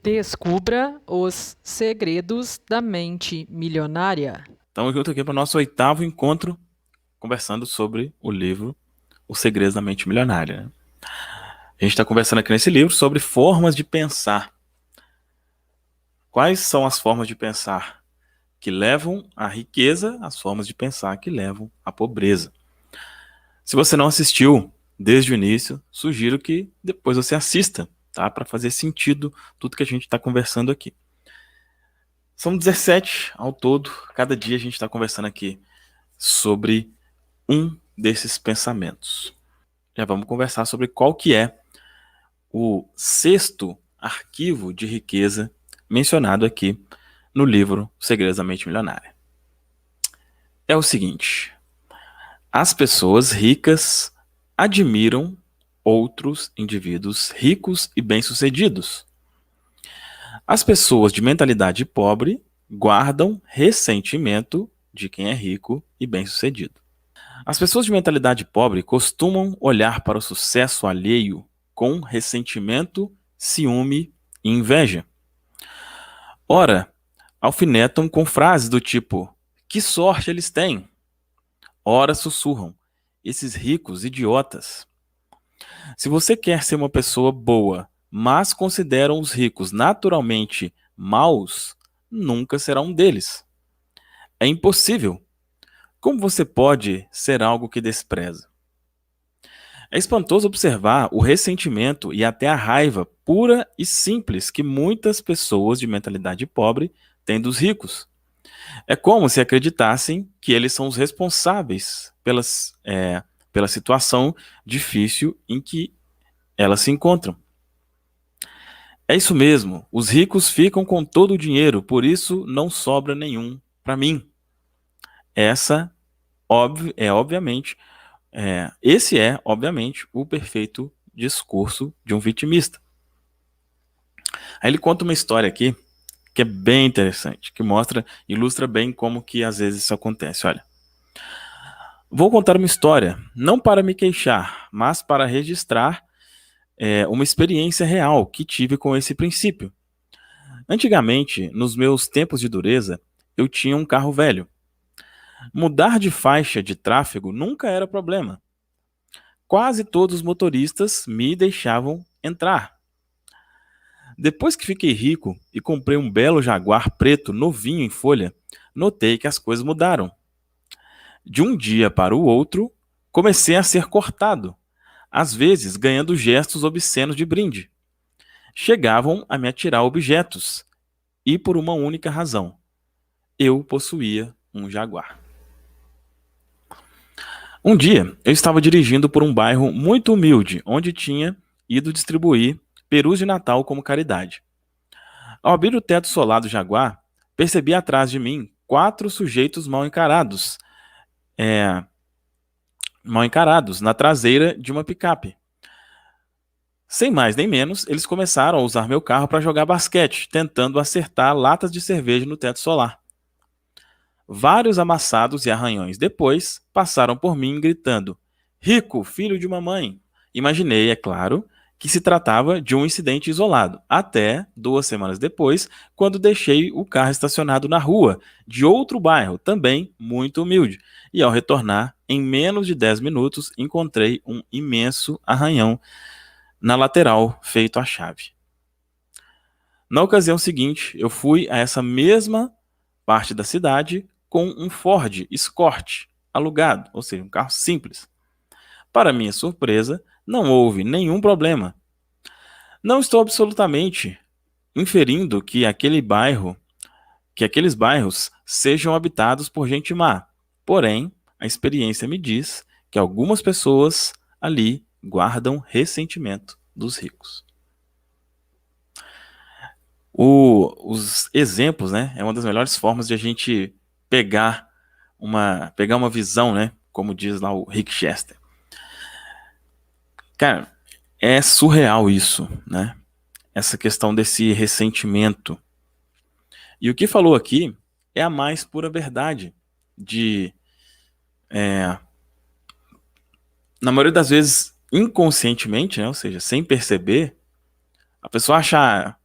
Descubra os segredos da mente milionária. Estamos juntos aqui para o nosso 8º encontro, conversando sobre o livro Os Segredos da Mente Milionária, né? A gente está conversando aqui nesse livro sobre formas de pensar. Quais são as formas de pensar que levam à riqueza, as formas de pensar que levam à pobreza. Se você não assistiu desde o início, sugiro que depois você assista, tá? Para fazer sentido tudo que a gente está conversando aqui. São 17 ao todo. Cada dia a gente está conversando aqui sobre um desses pensamentos. Já vamos conversar sobre qual que é o 6º arquivo de riqueza mencionado aqui no livro Segredos da Mente Milionária. É o seguinte: as pessoas ricas admiram outros indivíduos ricos e bem-sucedidos. As pessoas de mentalidade pobre guardam ressentimento de quem é rico e bem-sucedido. As pessoas de mentalidade pobre costumam olhar para o sucesso alheio com ressentimento, ciúme e inveja. Ora, alfinetam com frases do tipo: que sorte eles têm! Ora, sussurram: esses ricos idiotas. Se você quer ser uma pessoa boa, mas consideram os ricos naturalmente maus, nunca será um deles. É impossível. Como você pode ser algo que despreza? É espantoso observar o ressentimento e até a raiva pura e simples que muitas pessoas de mentalidade pobre têm dos ricos. É como se acreditassem que eles são os responsáveis pela situação difícil em que elas se encontram. É isso mesmo, os ricos ficam com todo o dinheiro, por isso não sobra nenhum para mim. Essa obviamente, esse é, obviamente, o perfeito discurso de um vitimista. Aí ele conta uma história aqui que é bem interessante, que ilustra bem como que às vezes isso acontece. Olha, vou contar uma história, não para me queixar, mas para registrar uma experiência real que tive com esse princípio. Antigamente, nos meus tempos de dureza, eu tinha um carro velho. Mudar de faixa de tráfego nunca era problema. Quase todos os motoristas me deixavam entrar. Depois que fiquei rico e comprei um belo Jaguar preto novinho em folha, notei que as coisas mudaram. De um dia para o outro, comecei a ser cortado, às vezes ganhando gestos obscenos de brinde. Chegavam a me atirar objetos, e por uma única razão: eu possuía um Jaguar. Um dia, eu estava dirigindo por um bairro muito humilde, onde tinha ido distribuir perus de Natal como caridade. Ao abrir o teto solar do Jaguar, percebi atrás de mim 4 sujeitos é, mal encarados na traseira de uma picape. Sem mais nem menos, eles começaram a usar meu carro para jogar basquete, tentando acertar latas de cerveja no teto solar. Vários amassados e arranhões depois, passaram por mim gritando: Rico, filho de mamãe! Imaginei, é claro, que se tratava de um incidente isolado, até 2 semanas depois, quando deixei o carro estacionado na rua de outro bairro, também muito humilde, e ao retornar, em menos de 10 minutos, encontrei um imenso arranhão na lateral feito à chave. Na ocasião seguinte, eu fui a essa mesma parte da cidade com um Ford Escort alugado, ou seja, um carro simples. Para minha surpresa, não houve nenhum problema. Não estou absolutamente inferindo que aqueles bairros sejam habitados por gente má. Porém, a experiência me diz que algumas pessoas ali guardam ressentimento dos ricos. Os exemplos, né, é uma das melhores formas de a gente pegar pegar uma visão, né, como diz lá o Rick Chester. Cara, é surreal isso, né? Essa questão desse ressentimento. E o que falou aqui é a mais pura verdade de, na maioria das vezes, inconscientemente, né, ou seja, sem perceber, a pessoa acha,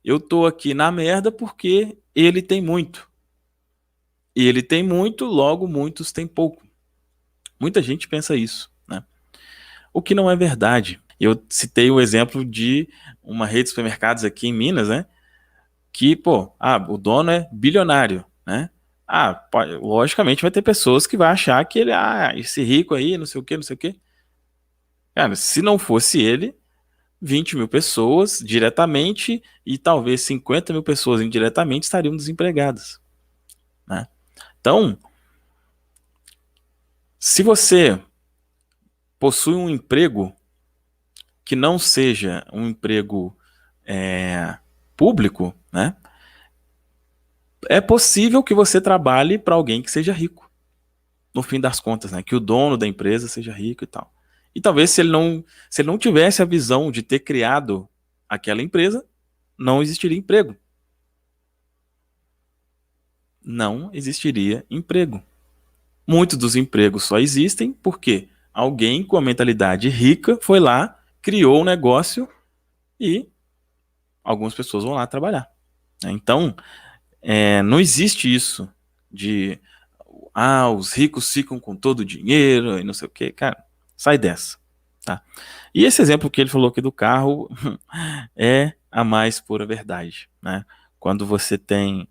eu tô aqui na merda porque ele tem muito. Ele tem muito, logo muitos têm pouco. Muita gente pensa isso, né? O que não é verdade. Eu citei o exemplo de uma rede de supermercados aqui em Minas, né? Que, pô, o dono é bilionário, né? Logicamente vai ter pessoas que vão achar que ele, esse rico aí, não sei o quê, não sei o quê. Cara, se não fosse ele, 20 mil pessoas diretamente e talvez 50 mil pessoas indiretamente estariam desempregadas, né? Então, se você possui um emprego que não seja um emprego público, né? É possível que você trabalhe para alguém que seja rico, no fim das contas, né? Que o dono da empresa seja rico e tal. E talvez se ele não tivesse a visão de ter criado aquela empresa, não existiria emprego. Não existiria emprego. Muitos dos empregos só existem porque alguém com a mentalidade rica foi lá, criou um negócio e algumas pessoas vão lá trabalhar, né? Então, não existe isso de os ricos ficam com todo o dinheiro e não sei o que, cara, sai dessa, tá? E esse exemplo que ele falou aqui do carro é a mais pura verdade, né? Quando você tem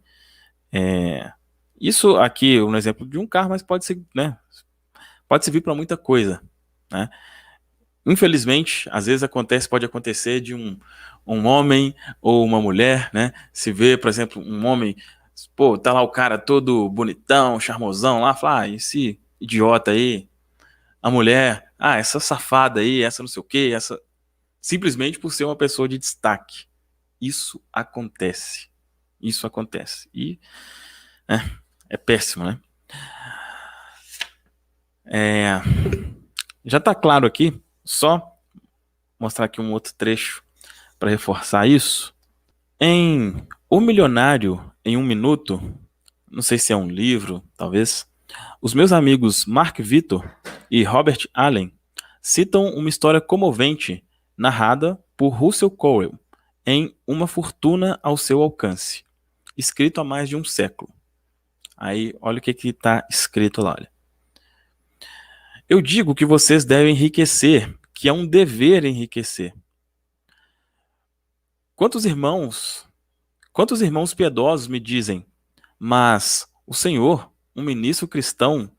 isso aqui, um exemplo de um carro, mas pode ser, né? Pode servir para muita coisa, né? Infelizmente, às vezes pode acontecer de um homem ou uma mulher, né? Se vê, por exemplo, um homem, pô, tá lá o cara todo bonitão, charmosão lá, fala, esse idiota aí, a mulher, essa safada aí, essa não sei o quê, essa. Simplesmente por ser uma pessoa de destaque. Isso acontece. Isso acontece. E é péssimo, né? Já tá claro aqui, só mostrar aqui um outro trecho para reforçar isso. Em O Milionário em um Minuto, não sei se é um livro, talvez, os meus amigos Mark Victor e Robert Allen citam uma história comovente narrada por Russell Cowell em Uma Fortuna ao Seu Alcance, escrito há mais de um século. Aí, olha o que está escrito lá. Olha. Eu digo que vocês devem enriquecer, que é um dever enriquecer. Quantos irmãos piedosos me dizem, mas o Senhor, um ministro cristão,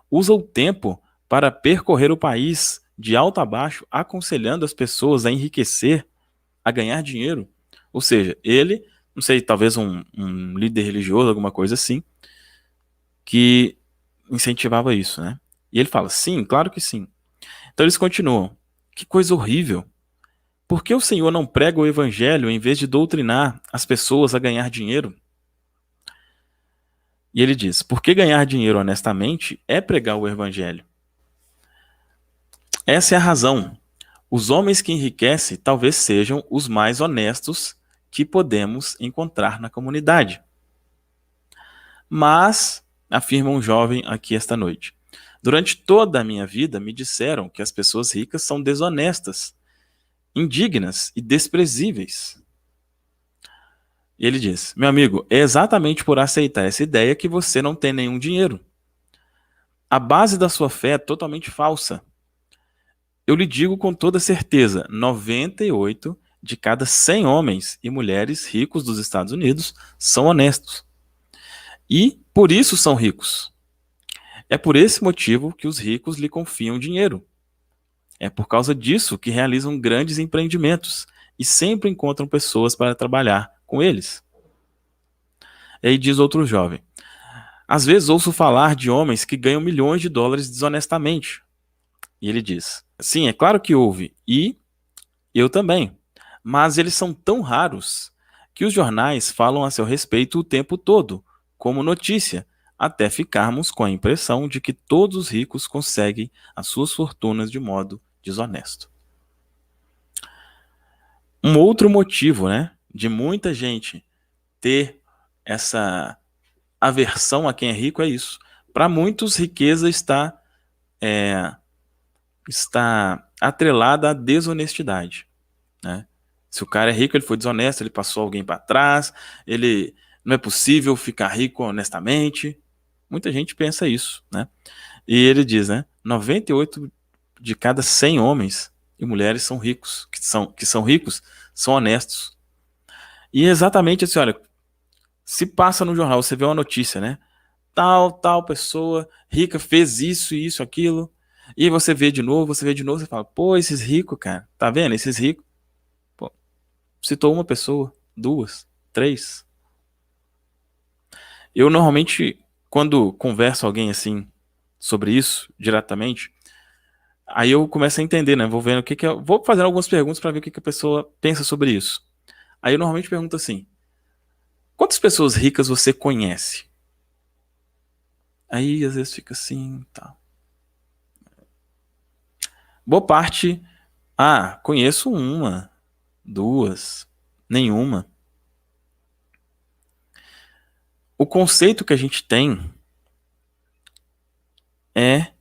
usa o tempo para percorrer o país de alto a baixo, aconselhando as pessoas a enriquecer, a ganhar dinheiro. Ou seja, ele, não sei, talvez um líder religioso, alguma coisa assim, que incentivava isso, né? E ele fala, sim, claro que sim. Então eles continuam, que coisa horrível. Por que o Senhor não prega o evangelho em vez de doutrinar as pessoas a ganhar dinheiro? E ele diz, porque ganhar dinheiro honestamente é pregar o evangelho. Essa é a razão. Os homens que enriquecem talvez sejam os mais honestos que podemos encontrar na comunidade. Mas, afirma um jovem aqui esta noite, durante toda a minha vida me disseram que as pessoas ricas são desonestas, indignas e desprezíveis. E ele diz, meu amigo, é exatamente por aceitar essa ideia que você não tem nenhum dinheiro. A base da sua fé é totalmente falsa. Eu lhe digo com toda certeza, 98 de cada 100 homens e mulheres ricos dos Estados Unidos são honestos. E por isso são ricos. É por esse motivo que os ricos lhe confiam dinheiro. É por causa disso que realizam grandes empreendimentos e sempre encontram pessoas para trabalhar com eles. E aí diz outro jovem, às vezes ouço falar de homens que ganham milhões de dólares desonestamente. E ele diz, sim, é claro que houve, e eu também. Mas eles são tão raros que os jornais falam a seu respeito o tempo todo, como notícia, até ficarmos com a impressão de que todos os ricos conseguem as suas fortunas de modo desonesto. Um outro motivo, né, de muita gente ter essa aversão a quem é rico é isso. Para muitos, riqueza está atrelada à desonestidade, né? Se o cara é rico, ele foi desonesto, ele passou alguém para trás, ele não é possível ficar rico honestamente. Muita gente pensa isso, né? E ele diz, né? 98 de cada 100 homens e mulheres são ricos, que são ricos, são honestos. E é exatamente assim, olha, se passa no jornal, você vê uma notícia, né? Tal pessoa rica fez isso, aquilo. E você vê de novo, você fala, pô, esses ricos, cara, tá vendo? Esses ricos, pô, citou uma pessoa, duas, três. Eu normalmente, quando converso alguém assim sobre isso diretamente, aí eu começo a entender, né? Vou vendo o que que vou fazendo algumas perguntas para ver o que que a pessoa pensa sobre isso. Aí eu normalmente pergunto assim: quantas pessoas ricas você conhece? Aí às vezes fica assim, tá. Boa parte, conheço uma, duas, nenhuma. O conceito que a gente tem é,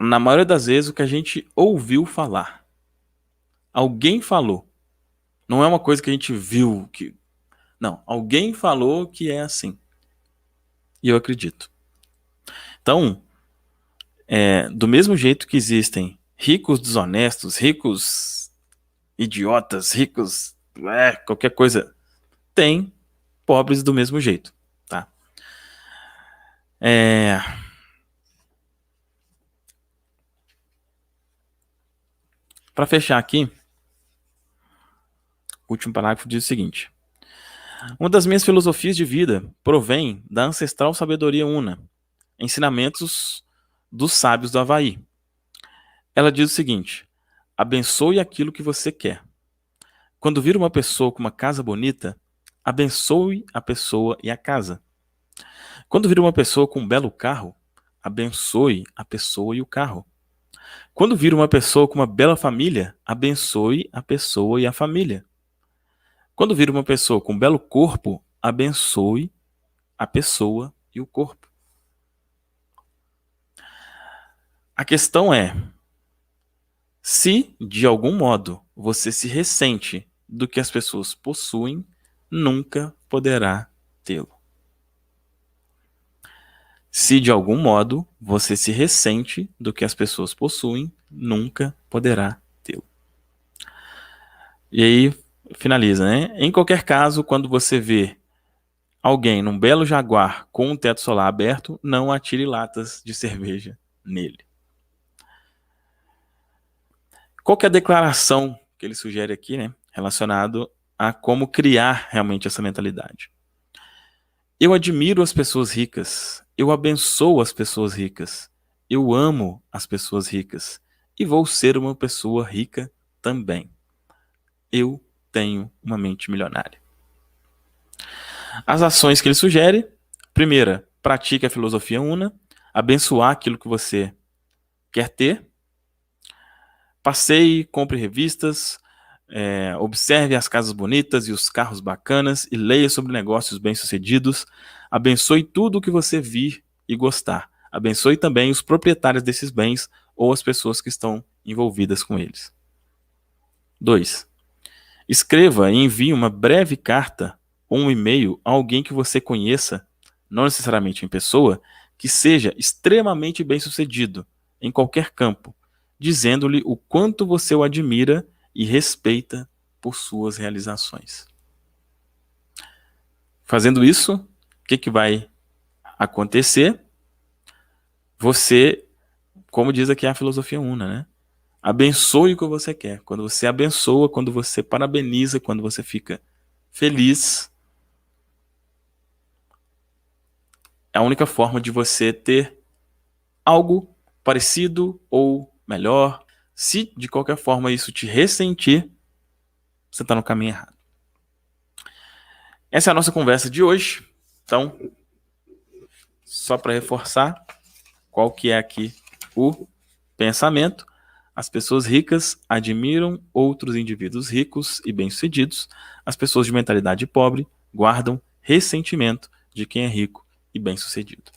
na maioria das vezes, o que a gente ouviu falar. Alguém falou. Não é uma coisa que a gente viu que. Não, alguém falou que é assim. E eu acredito. Então, do mesmo jeito que existem ricos desonestos, ricos idiotas, ricos qualquer coisa, tem pobres do mesmo jeito, tá? Para fechar aqui, o último parágrafo diz o seguinte: uma das minhas filosofias de vida provém da ancestral sabedoria una, ensinamentos dos sábios do Havaí. Ela diz o seguinte: abençoe aquilo que você quer. Quando vir uma pessoa com uma casa bonita, abençoe a pessoa e a casa. Quando vir uma pessoa com um belo carro, abençoe a pessoa e o carro. Quando vir uma pessoa com uma bela família, abençoe a pessoa e a família. Quando vir uma pessoa com um belo corpo, abençoe a pessoa e o corpo. A questão é, se de algum modo você se ressente do que as pessoas possuem, nunca poderá tê-lo. Se de algum modo você se ressente do que as pessoas possuem, nunca poderá tê-lo. E aí finaliza, né? Em qualquer caso, quando você vê alguém num belo Jaguar com um teto solar aberto, não atire latas de cerveja nele. Qual que é a declaração que ele sugere aqui, né? Relacionado a como criar realmente essa mentalidade. Eu admiro as pessoas ricas, eu abençoo as pessoas ricas, eu amo as pessoas ricas e vou ser uma pessoa rica também. Eu tenho uma mente milionária. As ações que ele sugere: primeira, pratique a filosofia una, abençoar aquilo que você quer ter. Passeie, compre revistas, observe as casas bonitas e os carros bacanas e leia sobre negócios bem-sucedidos. Abençoe tudo o que você vir e gostar. Abençoe também os proprietários desses bens ou as pessoas que estão envolvidas com eles. 2. Escreva e envie uma breve carta ou um e-mail a alguém que você conheça, não necessariamente em pessoa, que seja extremamente bem-sucedido em qualquer campo, dizendo-lhe o quanto você o admira e respeita por suas realizações. Fazendo isso, o que vai acontecer? Você, como diz aqui a filosofia una, né? Abençoe o que você quer. Quando você abençoa, quando você parabeniza, quando você fica feliz, é a única forma de você ter algo parecido ou melhor. Se de qualquer forma isso te ressentir, você está no caminho errado. Essa é a nossa conversa de hoje. Então, só para reforçar qual que é aqui o pensamento: as pessoas ricas admiram outros indivíduos ricos e bem-sucedidos. As pessoas de mentalidade pobre guardam ressentimento de quem é rico e bem-sucedido.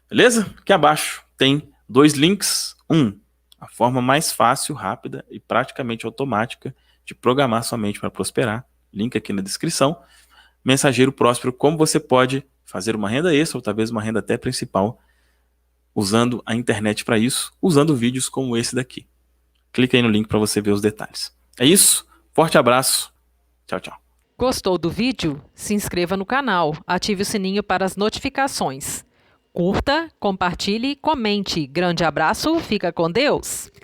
Beleza? Aqui abaixo tem 2 links. A forma mais fácil, rápida e praticamente automática de programar sua mente para prosperar. Link aqui na descrição. Mensageiro Próspero, como você pode fazer uma renda extra ou talvez uma renda até principal usando a internet para isso, usando vídeos como esse daqui. Clica aí no link para você ver os detalhes. É isso. Forte abraço. Tchau, tchau. Gostou do vídeo? Se inscreva no canal, ative o sininho para as notificações. Curta, compartilhe, comente. Grande abraço, fica com Deus!